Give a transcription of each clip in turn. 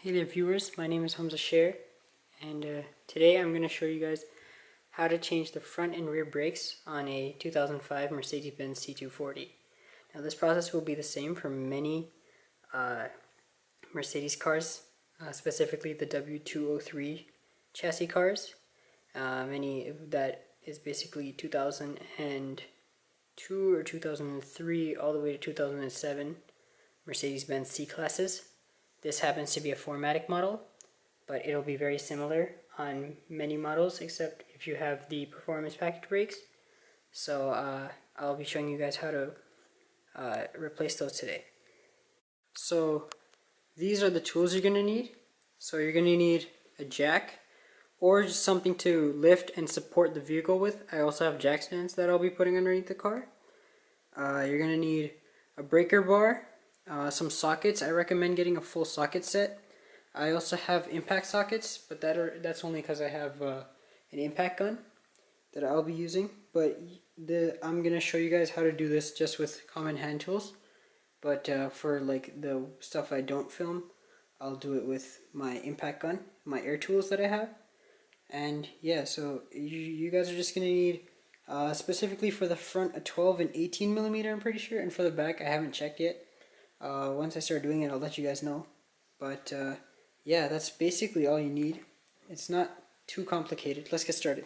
Hey there viewers, my name is Hamza Sher, and today I'm going to show you guys how to change the front and rear brakes on a 2005 Mercedes Benz C240. Now this process will be the same for many Mercedes cars, specifically the W203 chassis cars. Many that is basically 2002 or 2003 all the way to 2007 Mercedes Benz C Classes. This happens to be a 4MATIC model, but it'll be very similar on many models except if you have the performance package brakes. So I'll be showing you guys how to replace those today. So these are the tools you're going to need. So you're going to need a jack or just something to lift and support the vehicle with. I also have jack stands that I'll be putting underneath the car. You're going to need a breaker bar. Some sockets. I recommend getting a full socket set. I also have impact sockets, but that's only because I have an impact gun that I'll be using. But I'm gonna show you guys how to do this just with common hand tools. But for like the stuff I don't film, I'll do it with my impact gun, my air tools that I have. And yeah, so you guys are just gonna need specifically for the front a 12 and 18 millimeter. I'm pretty sure, and for the back I haven't checked yet. Once I start doing it, I'll let you guys know. But yeah, that's basically all you need. It's not too complicated. Let's get started.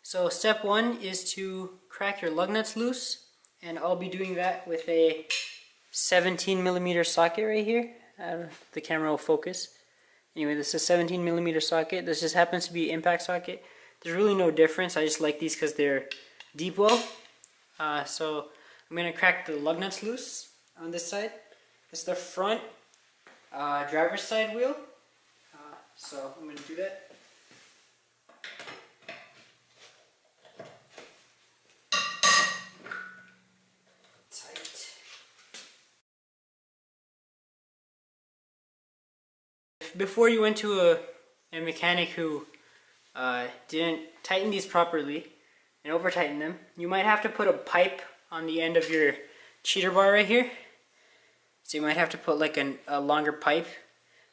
So step one is to crack your lug nuts loose, and I'll be doing that with a 17 millimeter socket right here. The camera will focus. Anyway, this is a 17 millimeter socket. This just happens to be impact socket. There's really no difference. I just like these because they're deep well. So I'm going to crack the lug nuts loose on this side. This is the front driver's side wheel. So I'm going to do that. Tight. Before you went to a mechanic who didn't tighten these properly and over tighten them, you might have to put a pipe on the end of your cheater bar right here. So you might have to put like a longer pipe,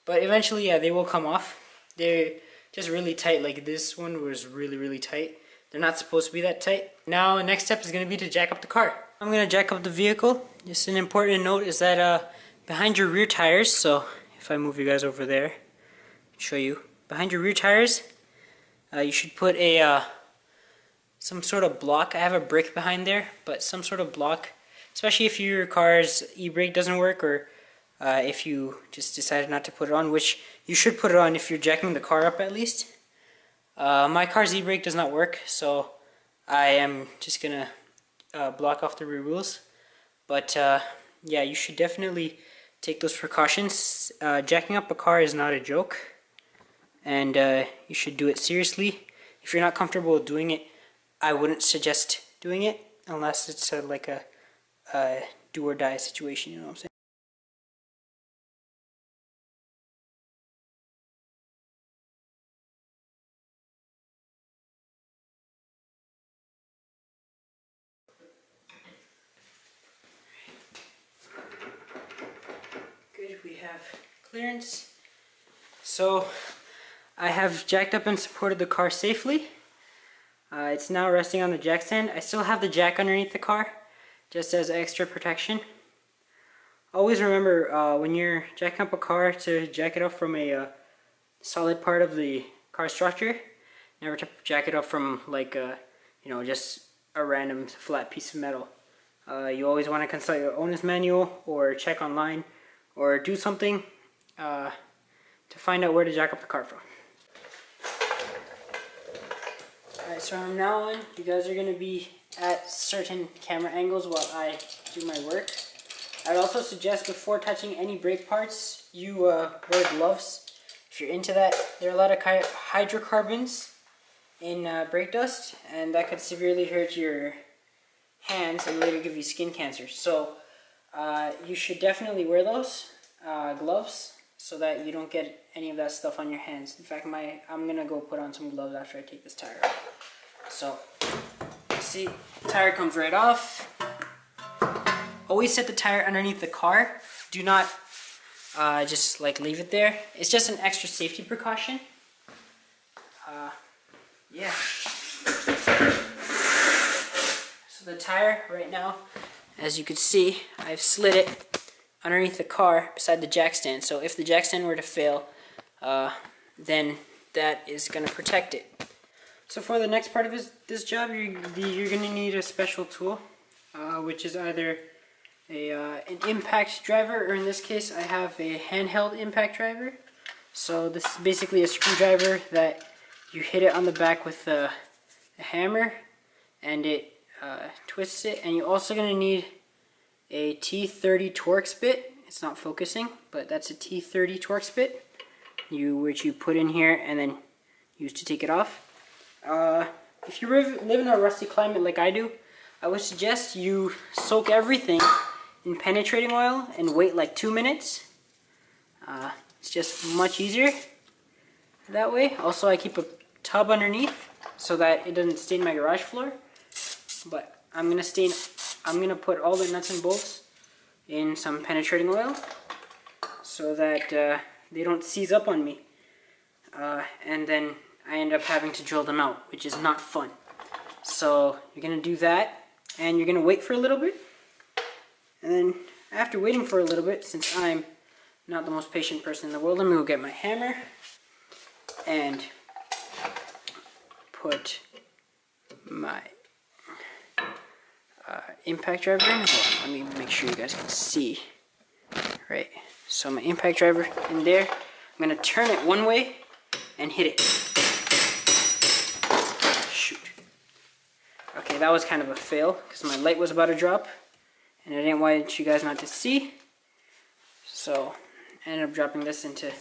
but eventually, yeah, they will come off. They're just really tight. Like this one was really tight. They're not supposed to be that tight. Now the next step is going to be to jack up the car. I'm going to jack up the vehicle. Just an important note is that behind your rear tires, so if I move you guys over there, I'll show you. Behind your rear tires, you should put a some sort of block. I have a brick behind there, but some sort of block, especially if your car's e-brake doesn't work, or if you just decided not to put it on, which you should put it on if you're jacking the car up at least. My car's e-brake does not work, so I am just gonna block off the rear wheels. But yeah, you should definitely take those precautions. Jacking up a car is not a joke, and you should do it seriously. If you're not comfortable with doing it, I wouldn't suggest doing it unless it's like a do or die situation, you know what I'm saying? Good, we have clearance. So I have jacked up and supported the car safely. It's now resting on the jack stand. I still have the jack underneath the car, just as extra protection. Always remember when you're jacking up a car to jack it up from a solid part of the car structure. Never to jack it up from like you know, just a random flat piece of metal. You always want to consult your owner's manual or check online or do something to find out where to jack up the car from. Alright, so from now on, you guys are going to be at certain camera angles while I do my work. I'd also suggest before touching any brake parts, you wear gloves. If you're into that, there are a lot of hydrocarbons in brake dust, and that could severely hurt your hands and later give you skin cancer. So you should definitely wear those gloves so that you don't get any of that stuff on your hands. In fact, I'm going to go put on some gloves after I take this tire off. So, see, the tire comes right off. Always set the tire underneath the car. Do not just like leave it there. It's just an extra safety precaution. Yeah. So the tire right now, as you can see, I've slid it underneath the car beside the jack stand. So if the jack stand were to fail, then that is going to protect it. So for the next part of this job, you're going to need a special tool, which is either an impact driver, or in this case I have a handheld impact driver. So this is basically a screwdriver that you hit it on the back with a hammer and it twists it. And you're also going to need a T30 Torx bit. It's not focusing, but that's a T30 Torx bit, which you put in here and then use to take it off. If you live in a rusty climate like I do, I would suggest you soak everything in penetrating oil and wait like 2 minutes. It's just much easier that way. Also, I keep a tub underneath so that it doesn't stain my garage floor. But I'm gonna put all the nuts and bolts in some penetrating oil so that they don't seize up on me. And then I end up having to drill them out, which is not fun. So you're gonna do that, and you're gonna wait for a little bit. And then after waiting for a little bit, since I'm not the most patient person in the world, I'm gonna go get my hammer and put my impact driver in. Hold on, let me make sure you guys can see. Right, so my impact driver in there. I'm gonna turn it one way and hit it. Shoot. Okay, that was kind of a fail because my light was about to drop and I didn't want you guys not to see. So I ended up dropping this into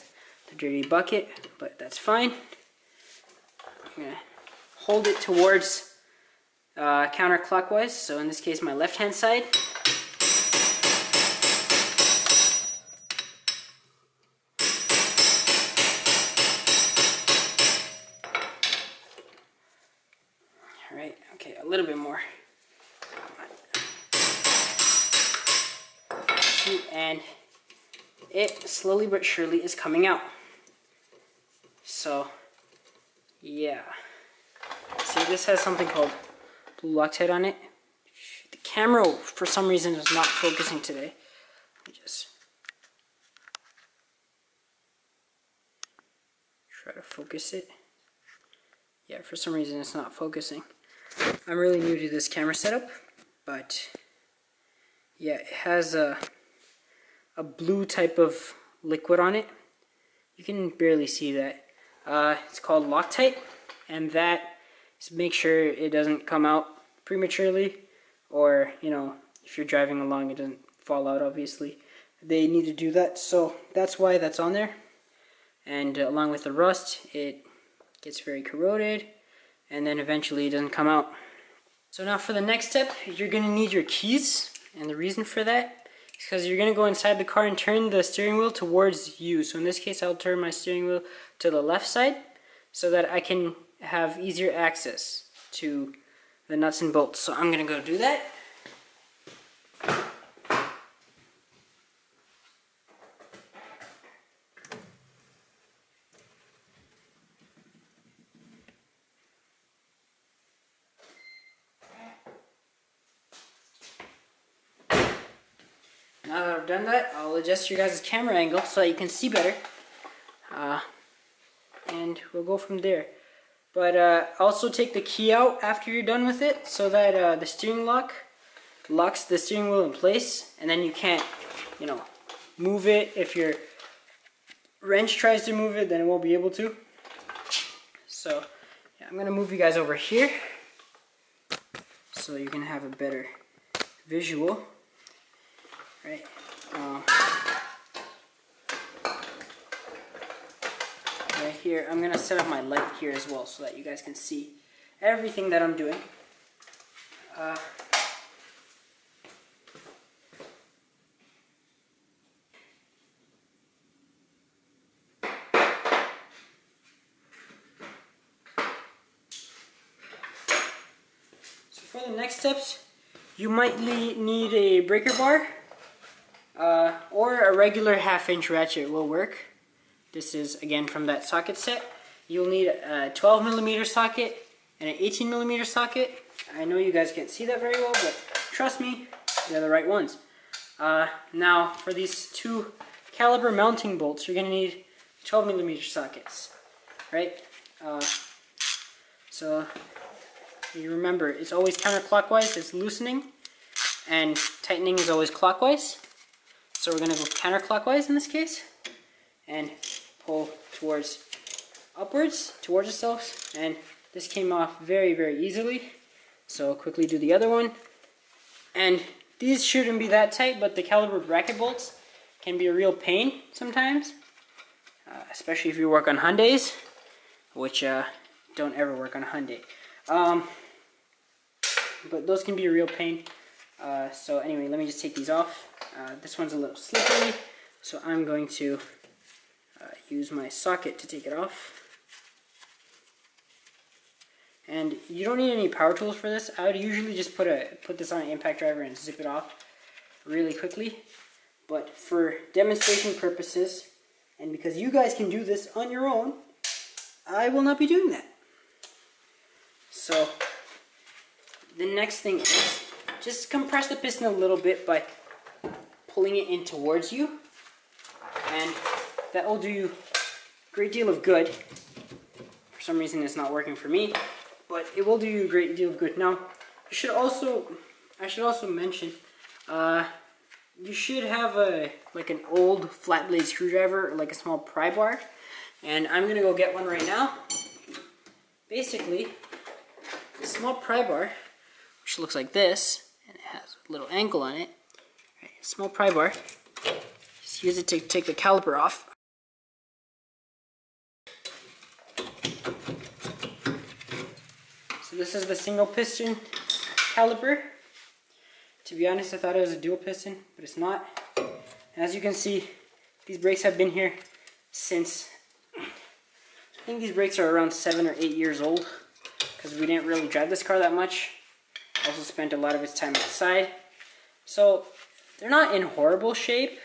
the dirty bucket, but that's fine. I'm gonna hold it towards counterclockwise, so in this case my left hand side. Alright, okay, a little bit more. And it slowly but surely is coming out. So yeah, see, this has something called blue Loctite on it. The camera for some reason is not focusing today. Let me just try to focus it. Yeah, for some reason it's not focusing. I'm really new to this camera setup, but yeah, it has a blue type of liquid on it. You can barely see that. It's called Loctite, and that is to make sure it doesn't come out prematurely, or, you know, if you're driving along it doesn't fall out, obviously. They need to do that, so that's why that's on there. And along with the rust, it gets very corroded, and then eventually it doesn't come out. So now for the next step, you're going to need your keys, and the reason for that is because you're going to go inside the car and turn the steering wheel towards you. So in this case, I'll turn my steering wheel to the left side so that I can have easier access to the nuts and bolts. So I'm going to go do that. Now that I've done that, I'll adjust your guys' camera angle so that you can see better. And we'll go from there. But also take the key out after you're done with it so that the steering lock locks the steering wheel in place, and then you can't, you know, move it. If your wrench tries to move it, then it won't be able to. So yeah, I'm gonna move you guys over here so you can have a better visual. Right. Right here, I'm gonna set up my light here as well so that you guys can see everything that I'm doing. So for the next steps, you might need a breaker bar. or a regular 1/2" ratchet will work. This is again from that socket set. You'll need a 12mm socket and an 18mm socket. I know you guys can't see that very well, but trust me, they're the right ones. Now for these two caliper mounting bolts, you're going to need 12mm sockets, right? So you remember, it's always counterclockwise, it's loosening, and tightening is always clockwise. So we're going to go counterclockwise in this case, and pull upwards towards ourselves, and this came off very, very easily. So I'll quickly do the other one. And these shouldn't be that tight, but the caliper bracket bolts can be a real pain sometimes, especially if you work on Hyundais, which don't ever work on a Hyundai. But those can be a real pain. So anyway, let me just take these off. This one's a little slippery, so I'm going to use my socket to take it off. And you don't need any power tools for this. I would usually just put this on an impact driver and zip it off really quickly. But for demonstration purposes, and because you guys can do this on your own, I will not be doing that. So the next thing is just compress the piston a little bit by pulling it in towards you, and that will do you a great deal of good. For some reason it's not working for me, but it will do you a great deal of good. Now, I should also mention, you should have like an old flat blade screwdriver, or like a small pry bar, and I'm gonna go get one right now. Basically, a small pry bar, which looks like this, and it has a little angle on it. Right, a small pry bar. Just use it to take the caliper off. So this is the single piston caliper. To be honest, I thought it was a dual piston, but it's not. As you can see, these brakes have been here since, I think these brakes are around 7 or 8 years old, because we didn't really drive this car that much. Also spent a lot of its time outside. So they're not in horrible shape,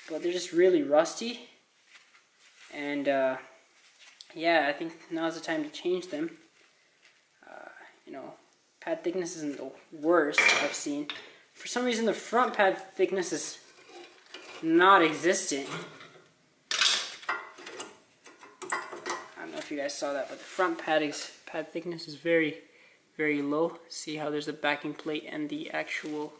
but they're just really rusty. And yeah, I think now's the time to change them. You know, pad thickness isn't the worst I've seen. For some reason, the front pad thickness is not existent. I don't know if you guys saw that, but the front pad thickness is very, very low. See how there's a backing plate and the actual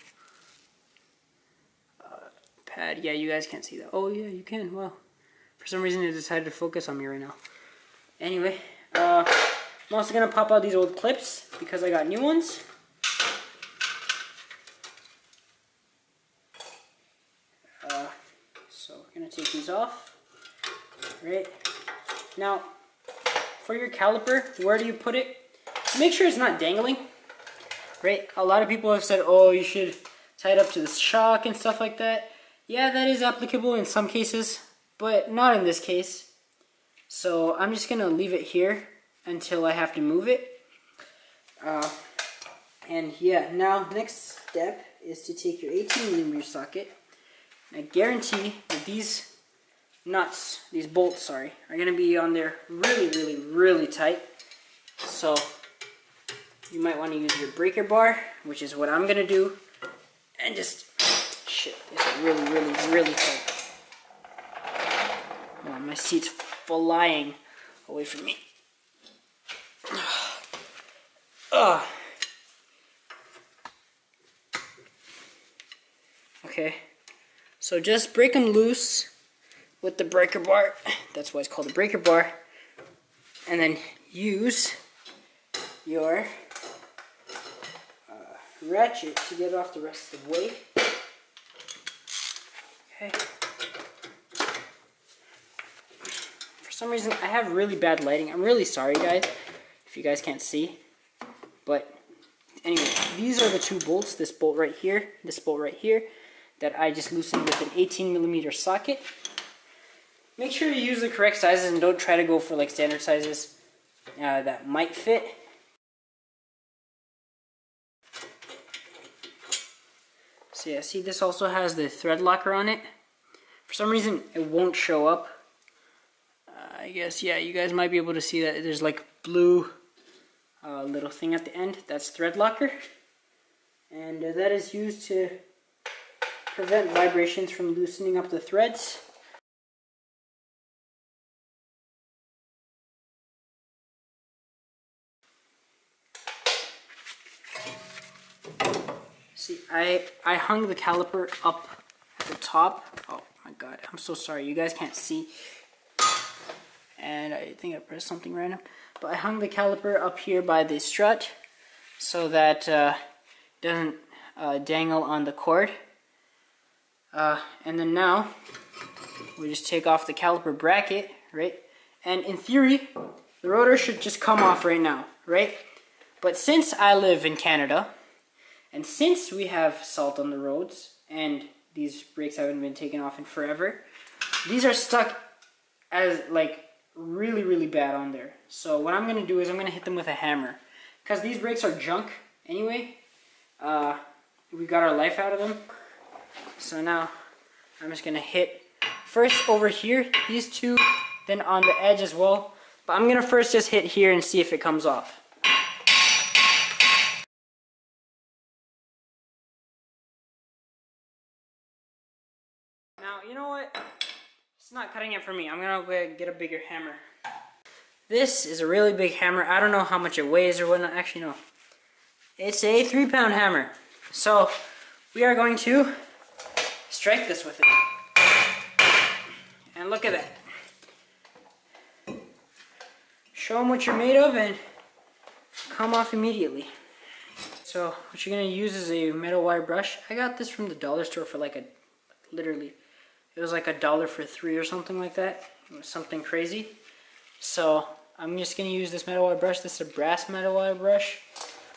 pad. Yeah, you guys can't see that. Oh yeah, you can. Well, for some reason it decided to focus on me right now. Anyway, I'm also going to pop out these old clips because I got new ones. So we're going to take these off. Right. Now, for your caliper, where do you put it? Make sure it's not dangling. Right? A lot of people have said, oh, you should tie it up to the shock and stuff like that. Yeah, that is applicable in some cases, but not in this case. So I'm just going to leave it here until I have to move it. And yeah, now next step is to take your 18mm socket. I guarantee that these nuts, these bolts, sorry, are going to be on there really, really, really tight. So you might want to use your breaker bar, which is what I'm going to do, and just shit, it's really, really, really tight. Oh, my seat's flying away from me. Okay, so just break them loose with the breaker bar. That's why it's called a breaker bar. And then use your ratchet to get off the rest of the weight. Okay. For some reason, I have really bad lighting. I'm really sorry, guys, if you guys can't see. But anyway, these are the two bolts, this bolt right here, this bolt right here, that I just loosened with an 18mm socket. Make sure you use the correct sizes and don't try to go for like standard sizes that might fit. So yeah, see, this also has the thread locker on it. For some reason, it won't show up. I guess, yeah, you guys might be able to see that there's like blue little thing at the end. That's thread locker. And that is used to prevent vibrations from loosening up the threads. See, I hung the caliper up at the top. Oh my god, I'm so sorry. You guys can't see. And I think I pressed something random. But I hung the caliper up here by the strut so that it doesn't dangle on the cord. And then now, we just take off the caliper bracket, right? And in theory, the rotor should just come off right now, right? But since I live in Canada, and since we have salt on the roads, and these brakes haven't been taken off in forever, these are stuck as like really, really bad on there. So what I'm gonna do is I'm gonna hit them with a hammer. Because these brakes are junk anyway. We got our life out of them. So now I'm just gonna hit first over here, these two, then on the edge as well. But I'm gonna first just hit here and see if it comes off. Now, you know what? It's not cutting it for me. I'm gonna go get a bigger hammer. This is a really big hammer. I don't know how much it weighs or whatnot. Actually, no. It's a 3-pound hammer. So, we are going to strike this with it. And look at that. Show them what you're made of and come off immediately. So, what you're gonna use is a metal wire brush. I got this from the dollar store for like literally, it was like $1 for 3 or something like that. It was something crazy. So I'm just going to use this metal wire brush. This is a brass metal wire brush.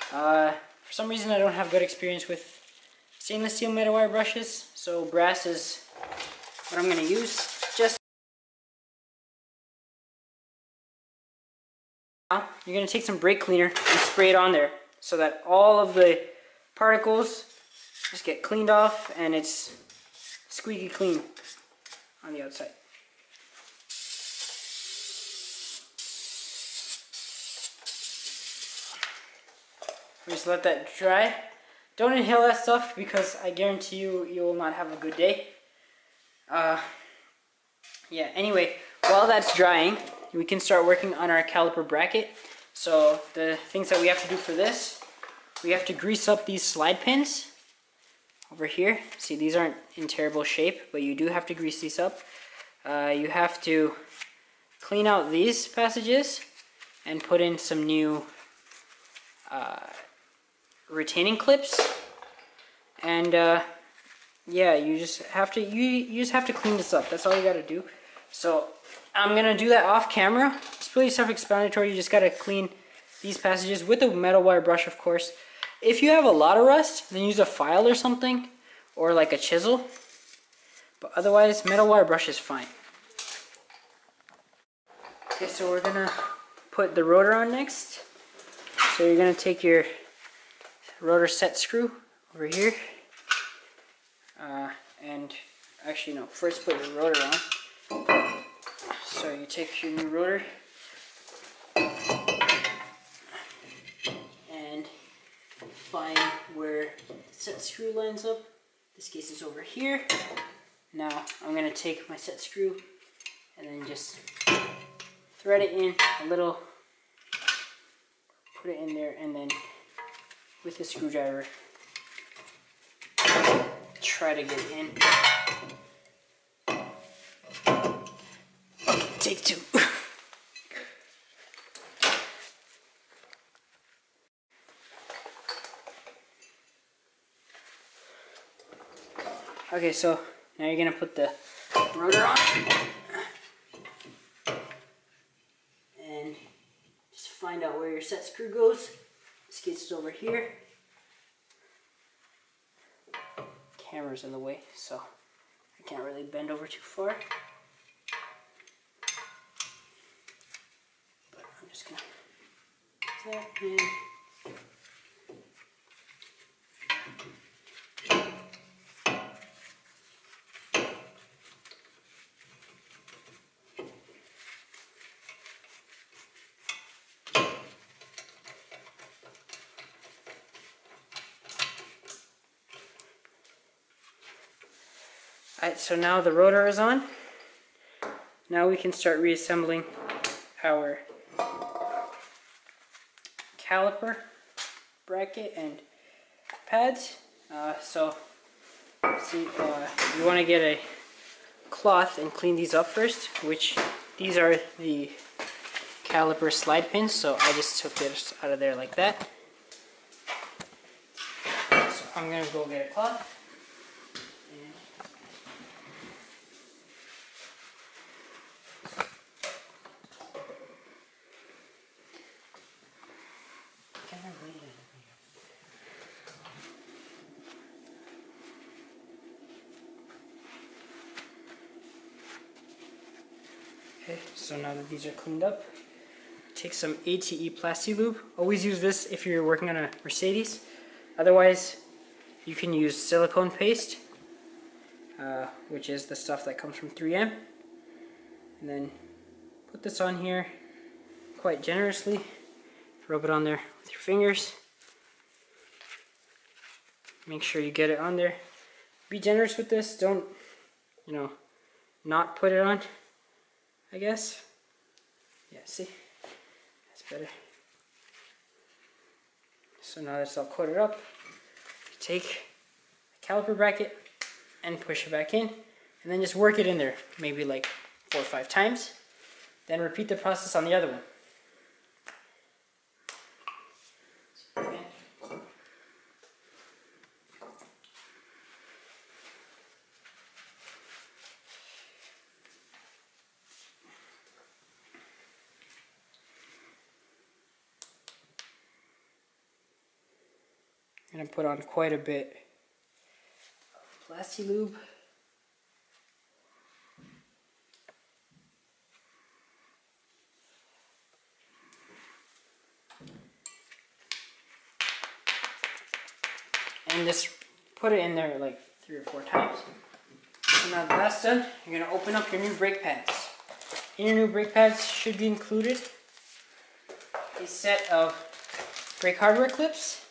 For some reason I don't have good experience with stainless steel metal wire brushes. So brass is what I'm going to use. Just now, you're going to take some brake cleaner and spray it on there so that all of the particles just get cleaned off and it's squeaky clean on the outside. Just let that dry. Don't inhale that stuff because I guarantee you will not have a good day. Yeah, anyway, while that's drying, we can start working on our caliper bracket. So the things that we have to do for this, we have to grease up these slide pins over here. See, these aren't in terrible shape, but you do have to grease these up. You have to clean out these passages and put in some new retaining clips. And yeah, you just have to clean this up. That's all you got to do. So I'm gonna do that off camera. It's pretty self-explanatory. You just gotta clean these passages with a metal wire brush, of course. If you have a lot of rust, then use a file or something, or like a chisel. But otherwise, metal wire brush is fine. Okay, so we're gonna put the rotor on next. So you're gonna take your rotor set screw over here, and actually no, first put your rotor on. So you take your new rotor and find where the set screw lines up. This case is over here. Now I'm going to take my set screw and then just thread it in a little, put it in there, and then with the screwdriver try to get it in. Take two. Okay, so now you're gonna put the rotor on and just find out where your set screw goes. This gets over here. Camera's in the way, so I can't really bend over too far. But I'm just gonna put that in. Alright, so now the rotor is on. Now we can start reassembling our caliper bracket and pads. You want to get a cloth and clean these up first, which these are the caliper slide pins, so I just took this out of there like that. So I'm going to go get a cloth. Okay, so now that these are cleaned up, take some ATE Plasti Lube. Always use this if you're working on a Mercedes. Otherwise, you can use silicone paste, which is the stuff that comes from 3M. And then put this on here quite generously. Rub it on there with your fingers. Make sure you get it on there. Be generous with this. Don't, not put it on, I guess. Yeah, see? That's better. So now that's all coated up. You take the caliper bracket and push it back in, and then just work it in there, maybe like 4 or 5 times. Then repeat the process on the other one. I'm going to put on quite a bit of Plasti Lube. And just put it in there like 3 or 4 times. So now that that's done, you're going to open up your new brake pads. In your new brake pads should be included a set of brake hardware clips.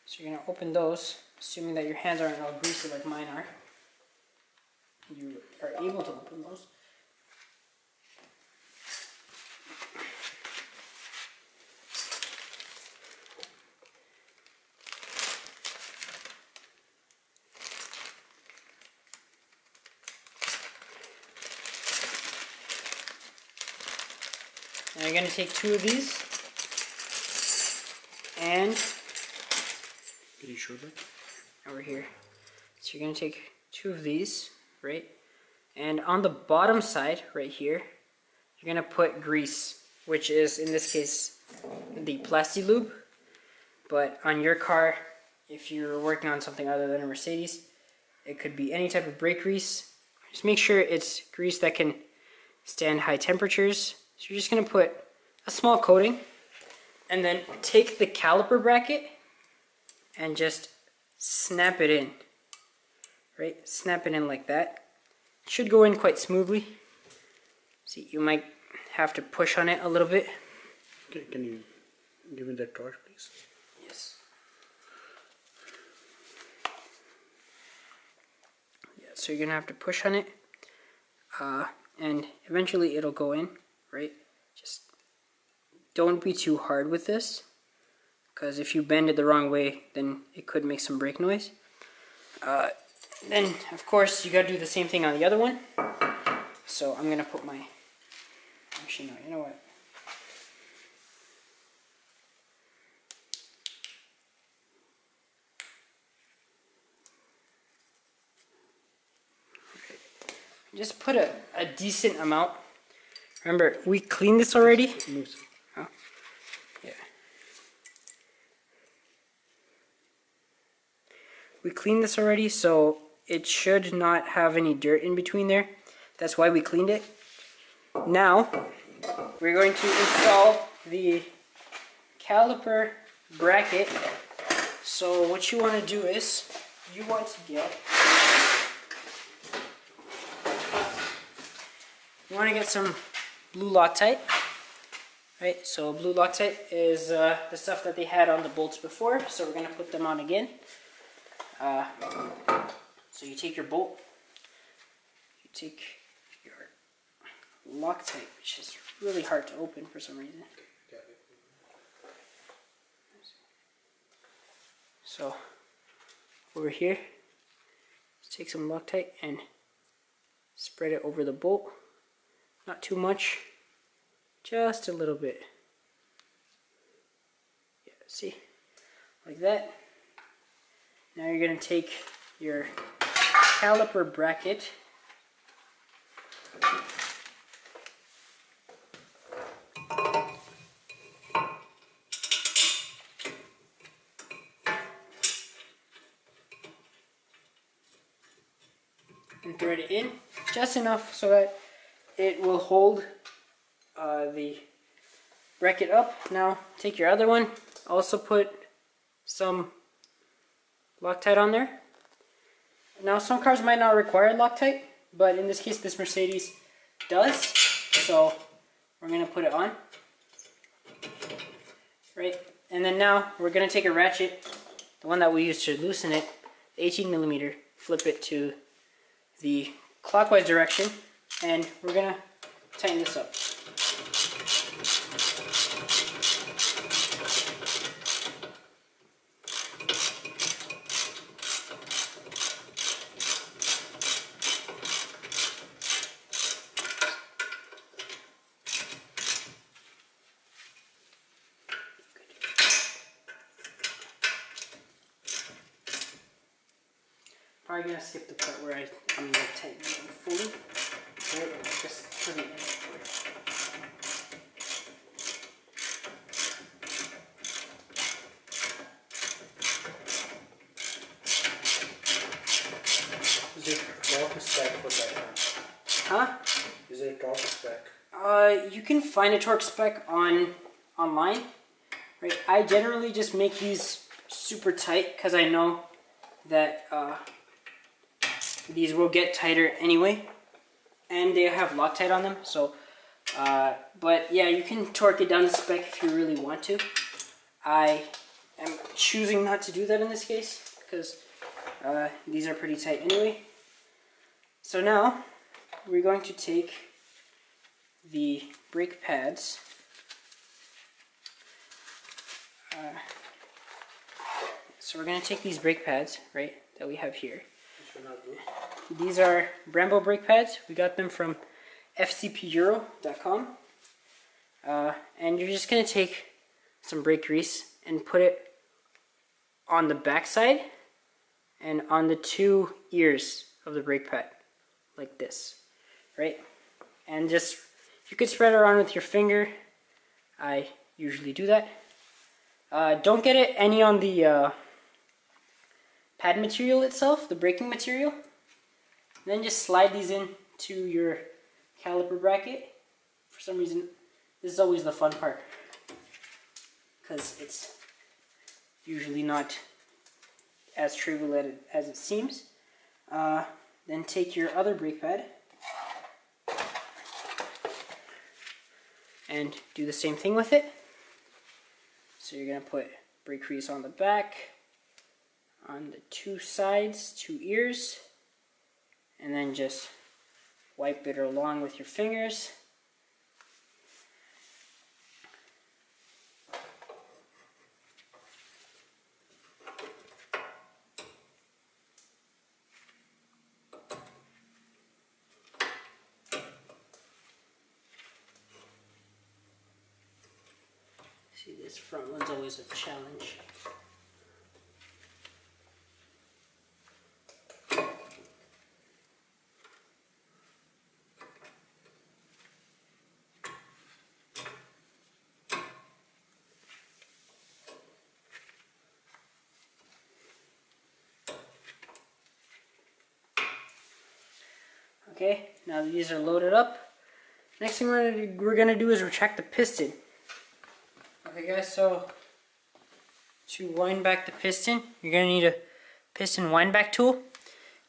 So you're going to open those, assuming that your hands aren't all greasy like mine are. You are able to open those. And you're going to take 2 of these and can you show that? Over here. So you're going to take 2 of these, right? And on the bottom side, right here, you're going to put grease, which is, in this case, the Plasti Lube. But on your car, if you're working on something other than a Mercedes, it could be any type of brake grease. Just make sure it's grease that can stand high temperatures. So you're just going to put a small coating, and then take the caliper bracket and just snap it in, right? Snap it in like that. It should go in quite smoothly. See, you might have to push on it a little bit. Okay, can you give me that torch, please? Yes. Yeah, so you're gonna have to push on it, and eventually it'll go in, right? Just don't be too hard with this, because if you bend it the wrong way, then it could make some brake noise. Then, of course, you gotta do the same thing on the other one. So I'm gonna put my, actually no, you know what? Just put a decent amount. Remember, we cleaned this already. Oh, yeah. We cleaned this already, so it should not have any dirt in between there. That's why we cleaned it. Now, we're going to install the caliper bracket. So what you want to do is, you want to get some blue Loctite. Right, so blue Loctite is the stuff that they had on the bolts before, so we're going to put them on again. So you take your bolt, take your Loctite, which is really hard to open for some reason. So over here, take some Loctite and spread it over the bolt. Not too much, just a little bit. Yeah, see, like that. Now you're going to take your caliper bracket and thread it in just enough so that it will hold the bracket up. Now take your other one, also put some Loctite on there. Now some cars might not require Loctite, but in this case this Mercedes does, so we're going to put it on. Right, and then now we're going to take a ratchet, the one that we used to loosen it, 18mm, flip it to the clockwise direction, and we're going to tighten this up. Probably gonna skip the part where I'm gonna tighten it fully. Right? Just put it in. Is it torque spec for that? Huh? Is it torque spec? You can find a torque spec online. Right? I generally just make these super tight because I know that these will get tighter anyway, and they have Loctite on them. So, but yeah, you can torque it down to spec if you really want to. I am choosing not to do that in this case because these are pretty tight anyway. So now we're going to take the brake pads. So we're going to take these brake pads, right, that we have here. These are Brembo brake pads. We got them from fcpeuro.com. And you're just going to take some brake grease and put it on the back side and on the two ears of the brake pad, like this, right? And just, you could spread it around with your finger. I usually do that. Don't get it any on the pad material itself, the braking material. Then just slide these in to your caliper bracket. For some reason, this is always the fun part, because it's usually not as trivial as it seems. Then take your other brake pad and do the same thing with it. So you're going to put brake grease on the back, on the two sides, two ears, and then just wipe it along with your fingers. See, this front one's always a challenge. Okay, now that these are loaded up, next thing we're gonna do is retract the piston. Okay guys, so to wind back the piston, you're gonna need a piston wind back tool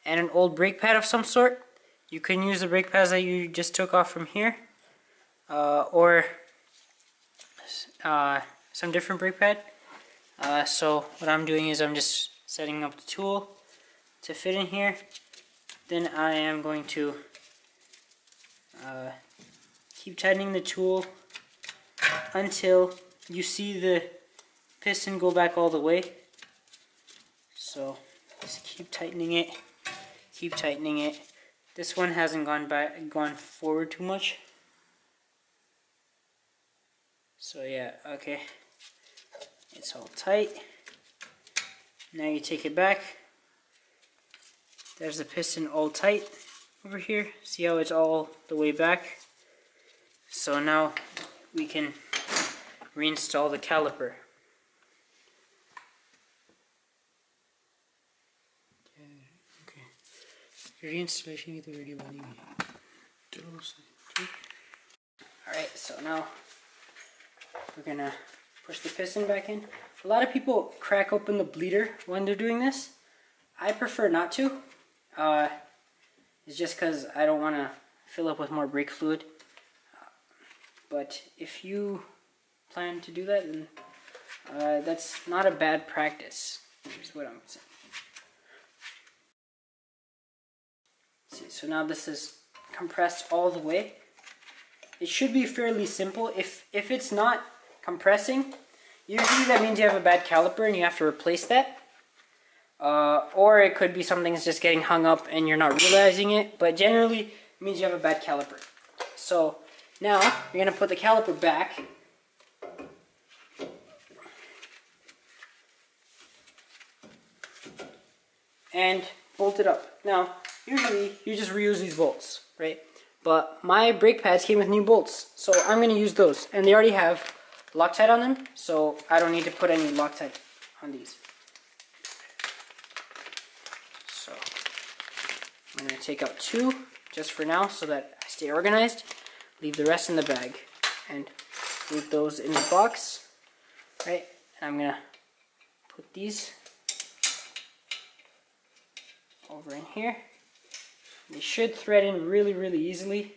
and an old brake pad of some sort. You can use the brake pads that you just took off from here, or some different brake pad. So what I'm doing is I'm just setting up the tool to fit in here. Then I am going to Keep tightening the tool until you see the piston go back all the way. So just keep tightening it. Keep tightening it. This one hasn't gone forward too much. So yeah, okay. It's all tight. Now you take it back. There's the piston all tight over here. See how it's all the way back? So now we can reinstall the caliper. Okay. Reinstallation is already running. Alright, so now we're gonna push the piston back in. A lot of people crack open the bleeder when they're doing this. I prefer not to. It's just because I don't want to fill up with more brake fluid. But if you plan to do that, then that's not a bad practice, is what I'm saying. See, so now this is compressed all the way. It should be fairly simple. If it's not compressing, usually that means you have a bad caliper and you have to replace that. Or it could be something's just getting hung up and you're not realizing it. But generally, it means you have a bad caliper. So now you're going to put the caliper back. And bolt it up. Now, usually you just reuse these bolts, right? But my brake pads came with new bolts, so I'm going to use those. And they already have Loctite on them, so I don't need to put any Loctite on these. So I'm going to take out 2 just for now so that I stay organized. Leave the rest in the bag and leave those in the box, right? And I'm going to put these over in here. They should thread in really, really easily.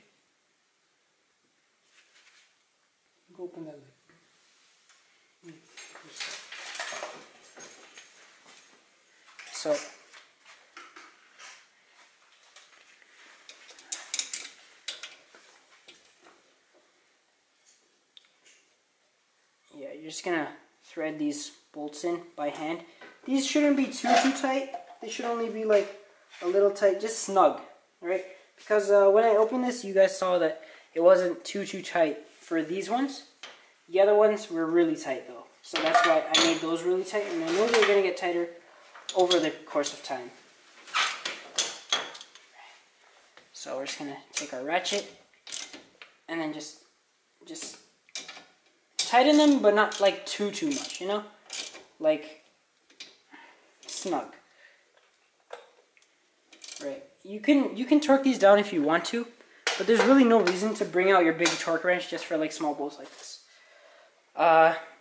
Go open that lid. So yeah, you're just gonna thread these bolts in by hand. These shouldn't be too tight. They should only be like a little tight, just snug, right? Because when I opened this, you guys saw that it wasn't too tight for these ones. The other ones were really tight though, so that's why I made those really tight, and I know they're gonna get tighter over the course of time. So we're just gonna take our ratchet and then just tighten them, but not like too much, you know, like snug. Right. You can torque these down if you want to, but there's really no reason to bring out your big torque wrench just for like small bolts like this.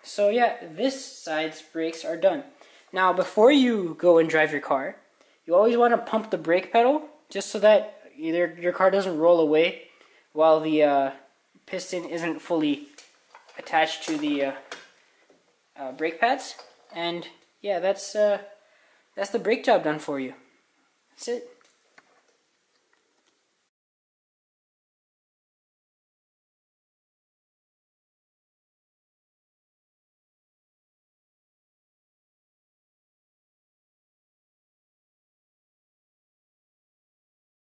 So yeah, this side's brakes are done. Now before you go and drive your car, you always want to pump the brake pedal just so that either your car doesn't roll away while the piston isn't fully attached to the brake pads. And yeah, that's the brake job done for you. That's it.